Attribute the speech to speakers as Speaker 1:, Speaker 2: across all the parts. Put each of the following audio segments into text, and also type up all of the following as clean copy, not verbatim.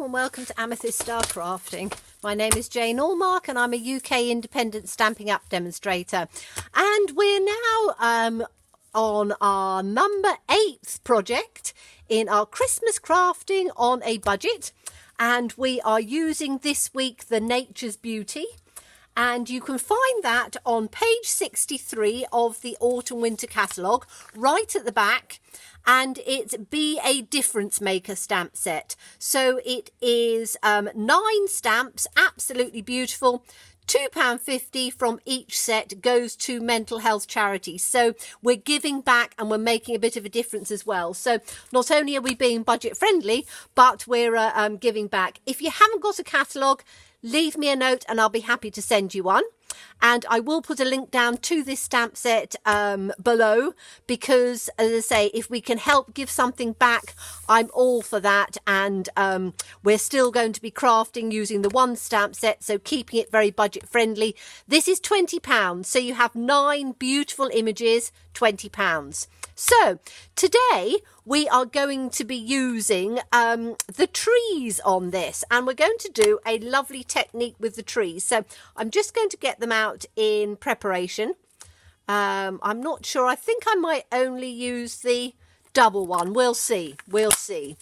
Speaker 1: Hello and welcome to Amethyst Star Crafting. My name is Jane Allmark and I'm a UK independent Stampin' Up demonstrator. And we're now on our number 8th project in our Christmas crafting on a budget. And we are using this week the Nature's Beauty. And you can find that on page 63 of the Autumn Winter Catalogue, right at the back. And it's Be a Difference Maker stamp set. So it is 9 stamps, absolutely beautiful. £2.50 from each set goes to mental health charities. So we're giving back and we're making a bit of a difference as well. So not only are we being budget friendly, but we're giving back. If you haven't got a catalogue, leave me a note and I'll be happy to send you one. And I will put a link down to this stamp set below because, as I say, if we can help give something back, I'm all for that. And we're still going to be crafting using the one stamp set, so keeping it very budget friendly. This is £20, so you have 9 beautiful images, £20. So today we are going to be using the trees on this, and we're going to do a lovely technique with the trees. So I'm just going to get them out in preparation. I'm not sure. I think I might only use the double one. We'll see. We'll see.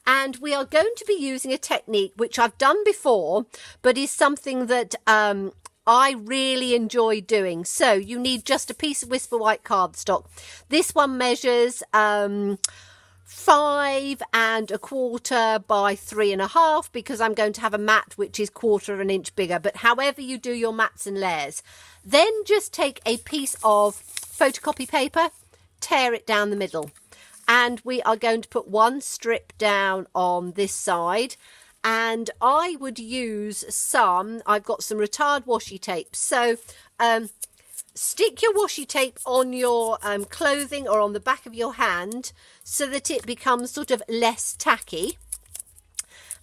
Speaker 1: And we are going to be using a technique which I've done before, but is something that I really enjoy doing. So you need just a piece of Whisper White cardstock. This one measures 5 1/4 by 3.5 because I'm going to have a mat which is 1/4 of an inch bigger. But however you do your mats and layers, then just take a piece of photocopy paper, tear it down the middle, and we are going to put one strip down on this side. And I would use I've got some retired washi tape. So stick your washi tape on your clothing or on the back of your hand so that it becomes sort of less tacky.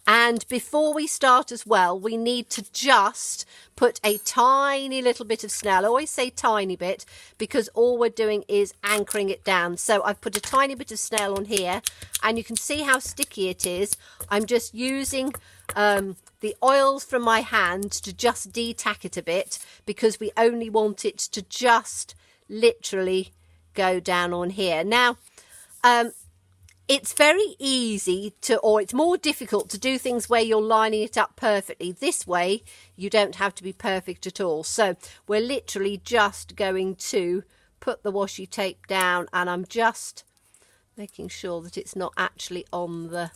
Speaker 1: And before we start as well, we need to just put a tiny little bit of snail. I always say tiny bit because all we're doing is anchoring it down. So I've put a tiny bit of snail on here and you can see how sticky it is. I'm just using the oils from my hand to just de-tack it a bit because we only want it to just literally go down on here. Now, it's very easy or it's more difficult to do things where you're lining it up perfectly. This way, you don't have to be perfect at all. So we're literally just going to put the washi tape down, and I'm just making sure that it's not actually on the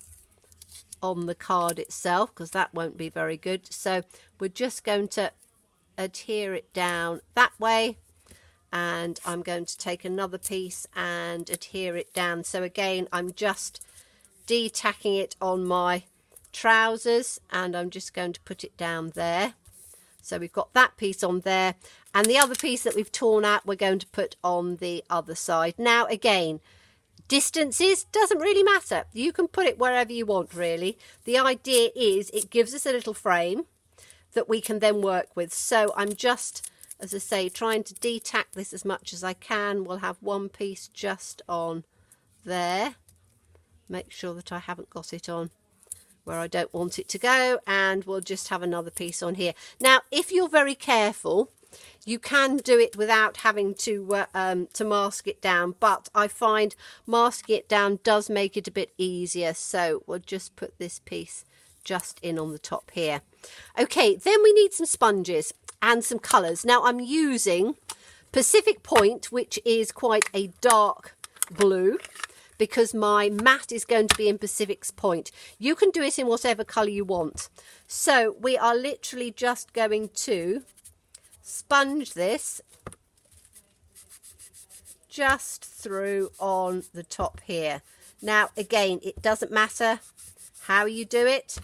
Speaker 1: card itself, because that won't be very good. So we're just going to adhere it down that way. And I'm going to take another piece and adhere it down. So again, I'm just de-tacking it on my trousers and I'm just going to put it down there. So we've got that piece on there, and the other piece that we've torn out we're going to put on the other side. Now again, distances doesn't really matter. You can put it wherever you want really. The idea is it gives us a little frame that we can then work with. So I'm just, as I say, trying to de-tack this as much as I can. We'll have one piece just on there. Make sure that I haven't got it on where I don't want it to go. And we'll just have another piece on here. Now, if you're very careful, you can do it without having to mask it down. But I find masking it down does make it a bit easier. So we'll just put this piece just in on the top here. Okay, then we need some sponges and some colours. Now I'm using Pacific Point, which is quite a dark blue, because my mat is going to be in Pacific's Point. You can do it in whatever colour you want. So we are literally just going to sponge this just through on the top here. Now again, it doesn't matter how you do it.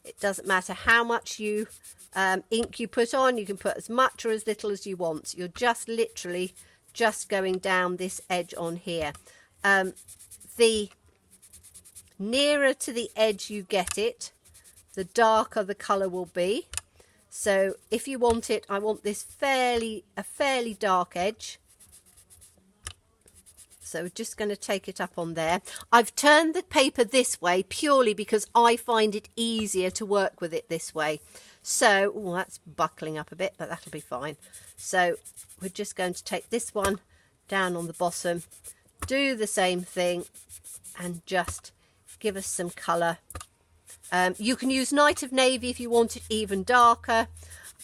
Speaker 1: It doesn't matter how much ink you put on. You can put as much or as little as you want. You're just literally just going down this edge on here. The nearer to the edge you get it, the darker the colour will be. So if you want it, I want this a fairly dark edge. So we're just going to take it up on there. I've turned the paper this way purely because I find it easier to work with it this way. So, oh, that's buckling up a bit, but that'll be fine. So we're just going to take this one down on the bottom, do the same thing, and just give us some colour. You can use Night of Navy if you want it even darker.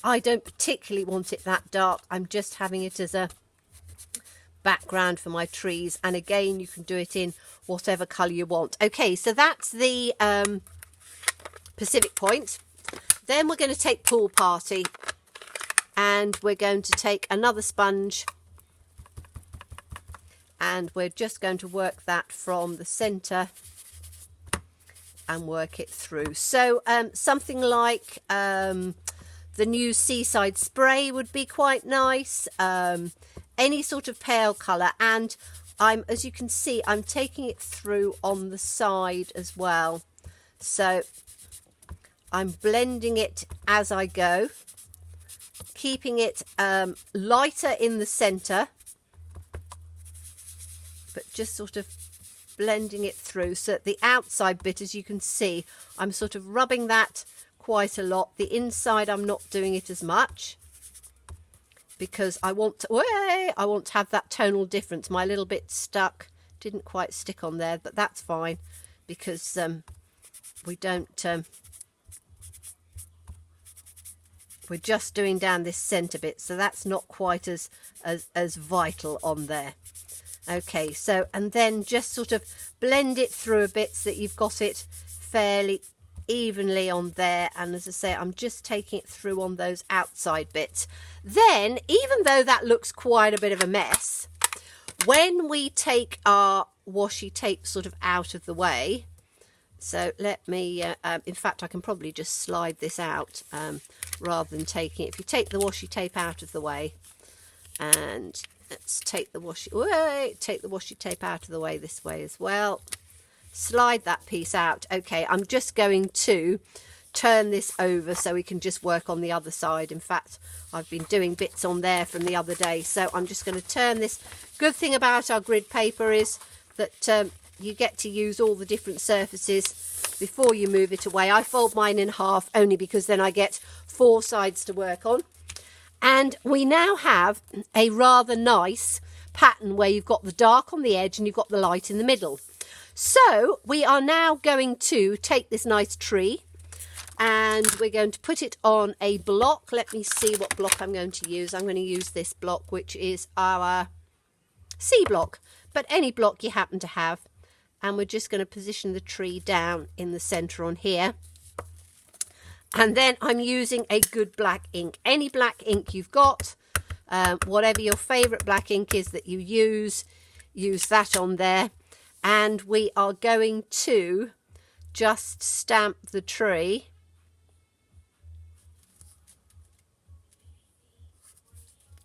Speaker 1: I don't particularly want it that dark. I'm just having it as a background for my trees. And again, you can do it in whatever colour you want. Okay, so that's the Pacific Point. Then we're going to take Pool Party. And we're going to take another sponge. And we're just going to work that from the centre and work it through. So something like the new Seaside Spray would be quite nice. Any sort of pale colour. And as you can see, I'm taking it through on the side as well. So I'm blending it as I go, keeping it lighter in the centre, but just sort of blending it through. So that the outside bit, as you can see, I'm sort of rubbing that quite a lot. The inside, I'm not doing it as much because I want to have that tonal difference. My little bit stuck, didn't quite stick on there, but that's fine because we don't. We're just doing down this centre bit, so that's not quite as vital on there. Okay, so and then just sort of blend it through a bit so that you've got it fairly evenly on there. And as I say, I'm just taking it through on those outside bits. Then, even though that looks quite a bit of a mess, when we take our washi tape sort of out of the way, so let me, in fact, I can probably just slide this out rather than taking it. If you take the washi tape out of the way, and let's take the washi tape out of the way this way as well. Slide that piece out. Okay, I'm just going to turn this over so we can just work on the other side. In fact, I've been doing bits on there from the other day, so I'm just going to turn this. Good thing about our grid paper is that you get to use all the different surfaces before you move it away. I fold mine in half only because then I get 4 sides to work on. And we now have a rather nice pattern where you've got the dark on the edge and you've got the light in the middle. So we are now going to take this nice tree and we're going to put it on a block. Let me see what block I'm going to use. I'm going to use this block, which is our C block, but any block you happen to have. And we're just going to position the tree down in the centre on here. And then I'm using a good black ink. Any black ink you've got, whatever your favourite black ink is that you use that on there. And we are going to just stamp the tree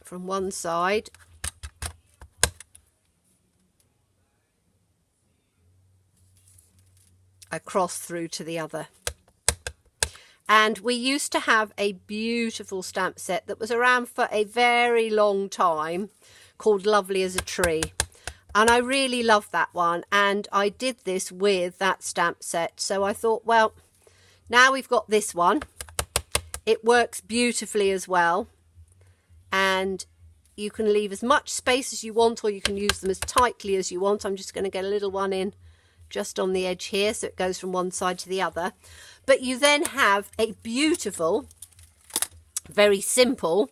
Speaker 1: from one side across through to the other. And we used to have a beautiful stamp set that was around for a very long time called Lovely as a Tree. And I really loved that one. And I did this with that stamp set. So I thought, well, now we've got this one. It works beautifully as well. And you can leave as much space as you want, or you can use them as tightly as you want. I'm just going to get a little one in just on the edge here so it goes from one side to the other. But you then have a beautiful, very simple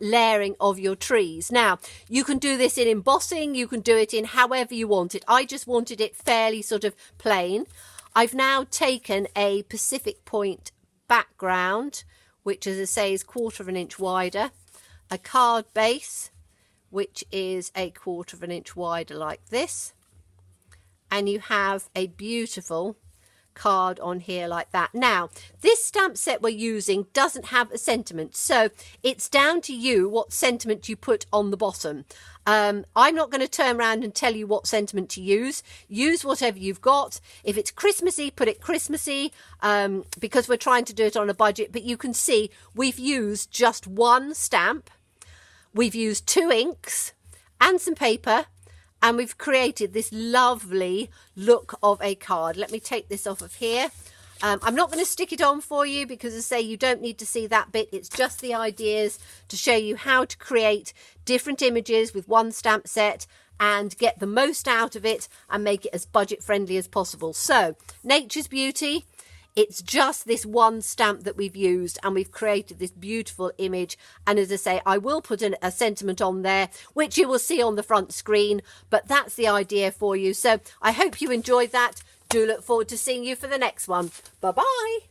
Speaker 1: layering of your trees. Now, you can do this in embossing, you can do it in however you want it. I just wanted it fairly sort of plain. I've now taken a Pacific Point background, which, as I say, is 1/4 inch wider, a card base, which is a 1/4 inch wider like this, and you have a beautiful card on here like that. Now, this stamp set we're using doesn't have a sentiment, so it's down to you what sentiment you put on the bottom. I'm not going to turn around and tell you what sentiment to use. Use whatever you've got. If it's Christmassy, put it Christmassy, because we're trying to do it on a budget. But you can see we've used just one stamp. We've used 2 inks and some paper, and we've created this lovely look of a card. Let me take this off of here. I'm not going to stick it on for you because, as I say, you don't need to see that bit. It's just the ideas to show you how to create different images with one stamp set and get the most out of it and make it as budget friendly as possible. So, Nature's Beauty, it's just this one stamp that we've used, and we've created this beautiful image. And as I say, I will put a sentiment on there, which you will see on the front screen, but that's the idea for you. So I hope you enjoyed that. Do look forward to seeing you for the next one. Bye-bye.